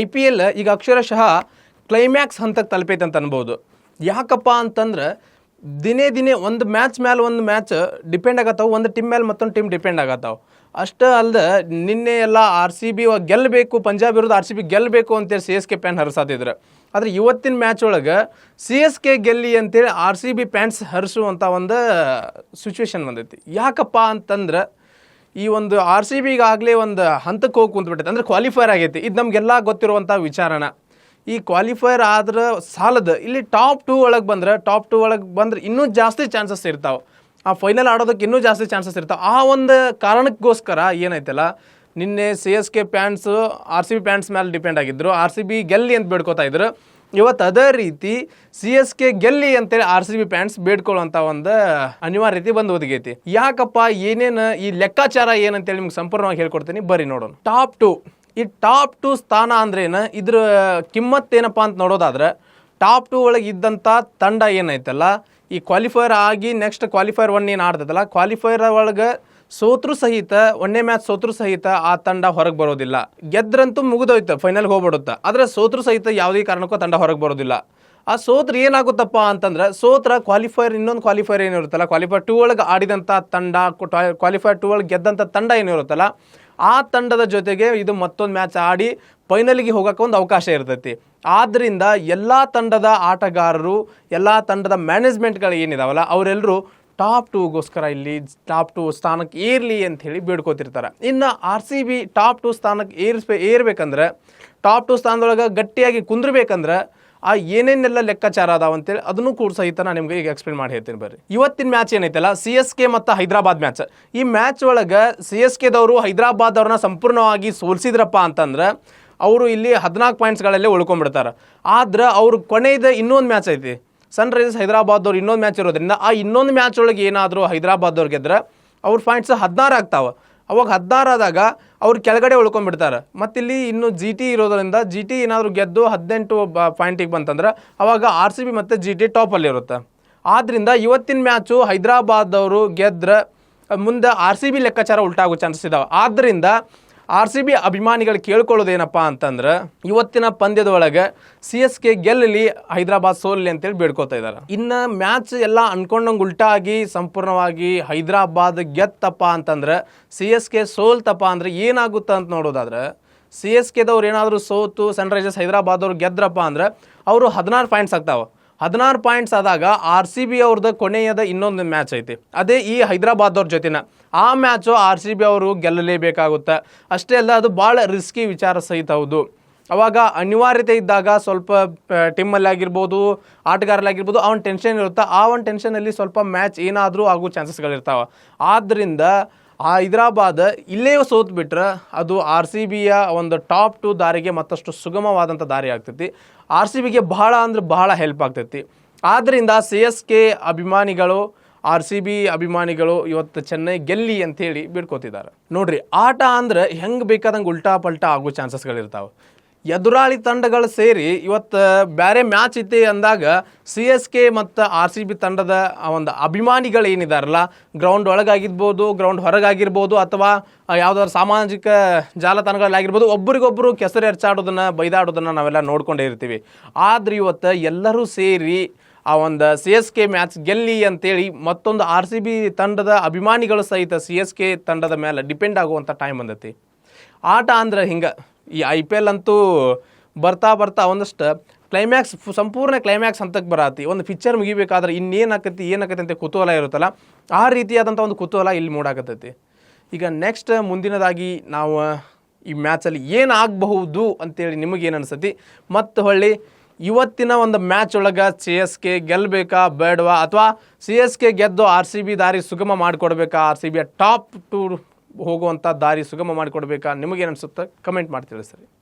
IPL ಈಗ ಅಕ್ಷರಶಃ climax ಹಂತಕ್ಕೆ ತಲುಪೈತೆ ಅಂತ ಅನ್ಬೋದು. ಯಾಕಪ್ಪ ಅಂತಂದ್ರೆ ದಿನೇ ದಿನೇ ಒಂದು ಮ್ಯಾಚ್ ಮೇಲೆ ಒಂದು ಮ್ಯಾಚ್ ಡಿಪೆಂಡ್ ಆಗತ್ತಾವೆ, ಒಂದು ಟೀಮ್ ಮೇಲೆ ಮತ್ತೊಂದು ಟೀಮ್ ಡಿಪೆಂಡ್ ಆಗತ್ತಾವೆ. ಅಷ್ಟೇ ಅಲ್ಲದೆ ನಿನ್ನೆ ಎಲ್ಲ RCB ಗೆಲ್ಲಬೇಕು, ಪಂಜಾಬ್ ವಿರುದ್ಧ RCB ಗೆಲ್ಲಬೇಕು ಅಂತೇಳಿ CSK ಫ್ಯಾನ್ ಹರಿಸಾತಿದ್ರು. ಆದರೆ ಇವತ್ತಿನ ಮ್ಯಾಚ್ ಒಳಗೆ CSK ಗೆಲ್ಲಿ ಅಂತೇಳಿ RCB ಫ್ಯಾನ್ಸ್ ಹರಿಸುವಂಥ ಒಂದು ಸಿಚುವೇಶನ್ ಬಂದೈತಿ. ಯಾಕಪ್ಪ ಅಂತಂದ್ರೆ ಈ ಒಂದು RCB ಈಗಾಗಲೇ ಒಂದು ಹಂತಕ್ಕೆ ಹೋಗಿ ಕುಂತ್ಬಿಟ್ಟೈತೆ, ಅಂದರೆ ಕ್ವಾಲಿಫೈರ್ ಆಗೈತಿ. ಇದು ನಮಗೆಲ್ಲ ಗೊತ್ತಿರುವಂಥ ವಿಚಾರನ. ಈ ಕ್ವಾಲಿಫೈರ್ ಆದ್ರೆ ಸಾಲದು, ಇಲ್ಲಿ ಟಾಪ್ 2 ಒಳಗೆ ಬಂದ್ರೆ ಇನ್ನೂ ಜಾಸ್ತಿ ಚಾನ್ಸಸ್ ಇರ್ತಾವೆ, ಆ ಫೈನಲ್ ಆಡೋದಕ್ಕೆ ಇನ್ನೂ ಜಾಸ್ತಿ ಚಾನ್ಸಸ್ ಇರ್ತಾವೆ. ಆ ಒಂದು ಕಾರಣಕ್ಕೋಸ್ಕರ ಏನೈತಲ್ಲ, ನಿನ್ನೆ CSK ಫ್ಯಾನ್ಸು RCB ಫ್ಯಾನ್ಸ್ ಮೇಲೆ ಡಿಪೆಂಡ್ ಆಗಿದ್ದರು, RCB ಗೆಲ್ಲಿ ಅಂತ ಬೇಡ್ಕೋತಾ ಇದ್ರು. ಇವತ್ತು ಅದೇ ರೀತಿ CSK ಗೆಲ್ಲಿ ಅಂತೇಳಿ RCB ಫ್ಯಾನ್ಸ್ ಬೇಡ್ಕೊಳ್ಳೋಂಥ ಒಂದು ಅನಿವಾರ್ಯತೆ ಬಂದು ಒದಗೈತಿ. ಯಾಕಪ್ಪ, ಏನೇನು ಈ ಲೆಕ್ಕಾಚಾರ ಏನಂತೇಳಿ ನಿಮ್ಗೆ ಸಂಪೂರ್ಣವಾಗಿ ಹೇಳ್ಕೊಡ್ತೀನಿ, ಬರ್ರಿ ನೋಡೋಣ. ಟಾಪ್ 2, ಈ ಟಾಪ್ 2 ಸ್ಥಾನ ಅಂದ್ರೇನು, ಇದ್ರ ಕಿಮ್ಮತ್ತೇನಪ್ಪ ಅಂತ ನೋಡೋದಾದ್ರೆ, ಟಾಪ್ 2 ಒಳಗೆ ಇದ್ದಂಥ ತಂಡ ಏನೈತಲ್ಲ, ಈ ಕ್ವಾಲಿಫೈರ್ ಆಗಿ ನೆಕ್ಸ್ಟ್ ಕ್ವಾಲಿಫೈರ್ 1 ಏನು ಆಡ್ತದಲ್ಲ, ಕ್ವಾಲಿಫೈರ್ ಒಳಗೆ ಸೋತ್ರು ಸಹಿತ, ಒಂದೇ ಮ್ಯಾಚ್ ಸೋತ್ರು ಸಹಿತ ಆ ತಂಡ ಹೊರಗೆ ಬರೋದಿಲ್ಲ. ಗೆದ್ರಂತೂ ಮುಗಿದೋಯ್ತು, ಫೈನಲ್ಗೆ ಹೋಗ್ಬಿಡುತ್ತೆ. ಆದರೆ ಸೋತ್ರು ಸಹಿತ ಯಾವುದೇ ಕಾರಣಕ್ಕೂ ತಂಡ ಹೊರಗೆ ಬರೋದಿಲ್ಲ. ಆ ಸೋತ್ರ ಏನಾಗುತ್ತಪ್ಪ ಅಂತಂದ್ರೆ, ಸೋತ್ರ ಕ್ವಾಲಿಫೈರ್ ಇನ್ನೊಂದು ಕ್ವಾಲಿಫೈರ್ ಏನಿರುತ್ತಲ್ಲ, ಕ್ವಾಲಿಫೈರ್ 2 ಒಳಗೆ ಆಡಿದಂಥ ತಂಡ, ಕ್ವಾಲಿಫೈರ್ 2 ಒಳಗೆ ಗೆದ್ದಂಥ ತಂಡ ಏನಿರುತ್ತಲ್ಲ, ಆ ತಂಡದ ಜೊತೆಗೆ ಇದು ಮತ್ತೊಂದು ಮ್ಯಾಚ್ ಆಡಿ ಫೈನಲಿಗೆ ಹೋಗೋಕೆ ಒಂದು ಅವಕಾಶ ಇರ್ತೈತಿ. ಆದ್ದರಿಂದ ಎಲ್ಲ ತಂಡದ ಆಟಗಾರರು, ಎಲ್ಲ ತಂಡದ ಮ್ಯಾನೇಜ್ಮೆಂಟ್ಗಳು ಏನಿದಾವಲ್ಲ, ಅವರೆಲ್ಲರೂ ಟಾಪ್ 2ಗೋಸ್ಕರ ಇಲ್ಲಿ ಟಾಪ್ 2 ಸ್ಥಾನಕ್ಕೆ ಏರಲಿ ಅಂಥೇಳಿ ಬೇಡ್ಕೋತಿರ್ತಾರೆ. ಇನ್ನು RCB ಟಾಪ್ 2 ಸ್ಥಾನಕ್ಕೆ ಏರ್ಬೇಕಂದ್ರೆ, ಟಾಪ್ 2 ಸ್ಥಾನದೊಳಗೆ ಗಟ್ಟಿಯಾಗಿ ಕುಂದ್ರಬೇಕಂದ್ರೆ ಆ ಏನೇನೆಲ್ಲ ಲೆಕ್ಕಾಚಾರ ಅದಾವ ಅಂತೇಳಿ ಅದನ್ನು ಕೂಡ ಸಹಿತ ನಾನು ನಿಮಗೆ ಈಗ ಎಕ್ಸ್ಪ್ಲೇನ್ ಮಾಡಿ ಹೇಳ್ತೀನಿ ಬರ್ರಿ. ಇವತ್ತಿನ ಮ್ಯಾಚ್ ಏನೈತಲ್ಲ, CSK ಮತ್ತು ಹೈದರಾಬಾದ್ ಮ್ಯಾಚ್. ಈ ಮ್ಯಾಚ್ ಒಳಗೆ CSKದವರು ಹೈದರಾಬಾದವ್ರನ್ನ ಸಂಪೂರ್ಣವಾಗಿ ಸೋಲಿಸಿದ್ರಪ್ಪ ಅಂತಂದ್ರೆ ಅವರು ಇಲ್ಲಿ 14 ಪಾಯಿಂಟ್ಸ್ಗಳಲ್ಲೇ ಉಳ್ಕೊಂಡ್ಬಿಡ್ತಾರೆ. ಆದ್ರೆ ಅವ್ರ ಕೊನೆಯದ ಇನ್ನೊಂದು ಮ್ಯಾಚ್ ಐತಿ, ಸನ್ರೈಸರ್ಸ್ ಹೈದರಾಬಾದವ್ರು ಇನ್ನೊಂದು ಮ್ಯಾಚ್ ಇರೋದ್ರಿಂದ ಆ ಇನ್ನೊಂದು ಮ್ಯಾಚ್ ಒಳಗೆ ಏನಾದರೂ ಹೈದರಾಬಾದವ್ರು ಗೆದ್ರೆ ಅವ್ರ ಪಾಯಿಂಟ್ಸ್ 16 ಆಗ್ತಾವೆ. ಅವಾಗ 16 ಆದಾಗ ಅವ್ರು ಕೆಳಗಡೆ ಉಳ್ಕೊಂಡ್ಬಿಡ್ತಾರೆ. ಮತ್ತಿಲ್ಲಿ ಇನ್ನು GT ಇರೋದ್ರಿಂದ GT ಏನಾದರೂ ಗೆದ್ದು 18 ಪಾಯಿಂಟಿಗೆ ಬಂತಂದ್ರೆ ಅವಾಗ RCB ಮತ್ತು GT ಟಾಪಲ್ಲಿರುತ್ತೆ. ಆದ್ದರಿಂದ ಇವತ್ತಿನ ಮ್ಯಾಚು ಹೈದರಾಬಾದವರು ಗೆದ್ರೆ ಮುಂದೆ RCB ಲೆಕ್ಕಾಚಾರ ಉಲ್ಟಾಗೋ ಚಾನ್ಸಸ್ ಇದಾವೆ. ಆದ್ದರಿಂದ RCB ಅಭಿಮಾನಿಗಳು ಕೇಳ್ಕೊಳ್ಳೋದೇನಪ್ಪ ಅಂತಂದ್ರೆ, ಇವತ್ತಿನ ಪಂದ್ಯದೊಳಗೆ CSK ಗೆಲ್ಲಲಿ, ಹೈದರಾಬಾದ್ ಸೋಲಲಿ ಅಂತೇಳಿ ಬೇಡ್ಕೋತಾ ಇದ್ದಾರೆ. ಇನ್ನು ಮ್ಯಾಚ್ ಎಲ್ಲ ಅನ್ಕೊಂಡಂಗೆ ಉಲ್ಟಾಗಿ ಸಂಪೂರ್ಣವಾಗಿ ಹೈದರಾಬಾದ್ ಗೆತ್ತಪ್ಪ ಅಂತಂದ್ರೆ, CSK ಸೋಲ್ತಪ್ಪ ಅಂದರೆ ಏನಾಗುತ್ತೆ ಅಂತ ನೋಡೋದಾದ್ರೆ, CSKದವ್ರು ಏನಾದರೂ ಸೋತು ಸನ್ರೈಸರ್ಸ್ ಹೈದರಾಬಾದವ್ರು ಗೆದ್ರಪ್ಪ ಅಂದ್ರೆ ಅವರು 16 ಪಾಯಿಂಟ್ಸ್ ಆಗ್ತಾವೆ. 16 ಪಾಯಿಂಟ್ಸ್ ಆದಾಗ RCB ಅವ್ರದ್ದು ಕೊನೆಯದ ಇನ್ನೊಂದು ಮ್ಯಾಚ್ ಐತಿ, ಅದೇ ಈ ಹೈದರಾಬಾದವ್ರ ಜೊತೆನ. ಆ ಮ್ಯಾಚು RCB ಅವರು ಗೆಲ್ಲಲೇಬೇಕಾಗುತ್ತೆ. ಅಷ್ಟೇ ಅಲ್ಲ, ಅದು ಭಾಳ ರಿಸ್ಕಿ ವಿಚಾರ ಸಹಿತ ಹೌದು. ಅವಾಗ ಅನಿವಾರ್ಯತೆ ಇದ್ದಾಗ ಸ್ವಲ್ಪ ಟೀಮಲ್ಲಿ ಆಗಿರ್ಬೋದು, ಆಟಗಾರಲ್ಲಾಗಿರ್ಬೋದು, ಅವನ ಟೆನ್ಷನ್ ಇರುತ್ತೆ. ಆ ಒಂದು ಟೆನ್ಷನಲ್ಲಿ ಸ್ವಲ್ಪ ಮ್ಯಾಚ್ ಏನಾದರೂ ಆಗೋ ಚಾನ್ಸಸ್ಗಳಿರ್ತಾವೆ. ಆದ್ದರಿಂದ ಹೈದರಾಬಾದ್ ಇಲ್ಲೇ ಸೋತ್ಬಿಟ್ರೆ ಅದು RCBಯ ಒಂದು ಟಾಪ್ 2 ದಾರಿಗೆ ಮತ್ತಷ್ಟು ಸುಗಮವಾದಂಥ ದಾರಿ ಆಗ್ತೈತಿ. RCBಗೆ ಬಹಳ ಅಂದ್ರೆ ಬಹಳ ಹೆಲ್ಪ್ ಆಗ್ತೈತಿ. ಆದ್ದರಿಂದ CSK ಅಭಿಮಾನಿಗಳು, RCB ಅಭಿಮಾನಿಗಳು ಇವತ್ತು ಚೆನ್ನೈ ಗೆಲ್ಲಿ ಅಂಥೇಳಿ ಬೇಡ್ಕೋತಿದ್ದಾರೆ. ನೋಡ್ರಿ, ಆಟ ಅಂದ್ರೆ ಹೆಂಗೆ ಬೇಕಾದಂಗೆ ಉಲ್ಟಾ ಪಲ್ಟಾ ಆಗೋ ಚಾನ್ಸಸ್ಗಳಿರ್ತಾವೆ. ಎದುರಾಳಿ ತಂಡಗಳು ಸೇರಿ ಇವತ್ತು ಬೇರೆ ಮ್ಯಾಚ್ ಐತಿ ಅಂದಾಗ CSK ಮತ್ತು RCB ತಂಡದ ಒಂದು ಅಭಿಮಾನಿಗಳು ಏನಿದಾರಲ್ಲ, ಗ್ರೌಂಡ್ ಒಳಗಾಗಿರ್ಬೋದು, ಗ್ರೌಂಡ್ ಹೊರಗಾಗಿರ್ಬೋದು, ಅಥವಾ ಯಾವುದಾದ್ರು ಸಾಮಾಜಿಕ ಜಾಲತಾಣಗಳಾಗಿರ್ಬೋದು, ಒಬ್ರಿಗೊಬ್ಬರು ಕೆಸರು ಎರಚಾಡೋದನ್ನು, ಬೈದಾಡೋದನ್ನು ನಾವೆಲ್ಲ ನೋಡ್ಕೊಂಡೇ ಇರ್ತೀವಿ. ಆದರೆ ಇವತ್ತು ಎಲ್ಲರೂ ಸೇರಿ ಆ ಒಂದು CSK ಮ್ಯಾಚ್ ಗೆಲ್ಲಿ ಅಂತೇಳಿ ಮತ್ತೊಂದು RCB ತಂಡದ ಅಭಿಮಾನಿಗಳು ಸಹಿತ CSK ತಂಡದ ಮೇಲೆ ಡಿಪೆಂಡ್ ಆಗುವಂಥ ಟೈಮ್ ಬಂದೈತಿ. ಆಟ ಅಂದ್ರೆ ಹಿಂಗೆ, ಈ IPL ಅಂತೂ ಬರ್ತಾ ಒಂದಷ್ಟು ಕ್ಲೈಮ್ಯಾಕ್ಸ್, ಸಂಪೂರ್ಣ ಕ್ಲೈಮ್ಯಾಕ್ಸ್ ಹಂತಕ್ಕೆ ಬರತ್ತಿ. ಒಂದು ಪಿಕ್ಚರ್ ಮುಗಿಬೇಕಾದ್ರೆ ಇನ್ನೇನಾಕತಿ ಅಂತ ಕುತೂಹಲ ಇರುತ್ತಲ್ಲ, ಆ ರೀತಿಯಾದಂಥ ಒಂದು ಕುತೂಹಲ ಇಲ್ಲಿ ಮೂಡಾಕತ್ತೈತಿ. ಈಗ ನೆಕ್ಸ್ಟ್ ಮುಂದಿನದಾಗಿ ನಾವು ಈ ಮ್ಯಾಚಲ್ಲಿ ಏನಾಗಬಹುದು ಅಂತೇಳಿ ನಿಮಗೇನು ಅನಿಸ್ತೈತಿ, ಮತ್ತು ಹೊಳ್ಳಿ ಇವತ್ತಿನ ಒಂದು ಮ್ಯಾಚ್ ಒಳಗೆ CSK ಗೆಲ್ಲಬೇಕಾ ಬೇಡವಾ, ಅಥವಾ CSK ಗೆದ್ದು RCB ದಾರಿ ಸುಗಮ ಮಾಡಿಕೊಡ್ಬೇಕಾ, RCBಯ ಟಾಪ್ 2 ಹೋಗುವಂಥ ದಾರಿ ಸುಗಮ ಮಾಡಿಕೊಡ್ಬೇಕಾ, ನಿಮಗೇನು ಅನಿಸುತ್ತೆ ಕಮೆಂಟ್ ಮಾಡಿ ತಿಳಿಸ್ರಿ.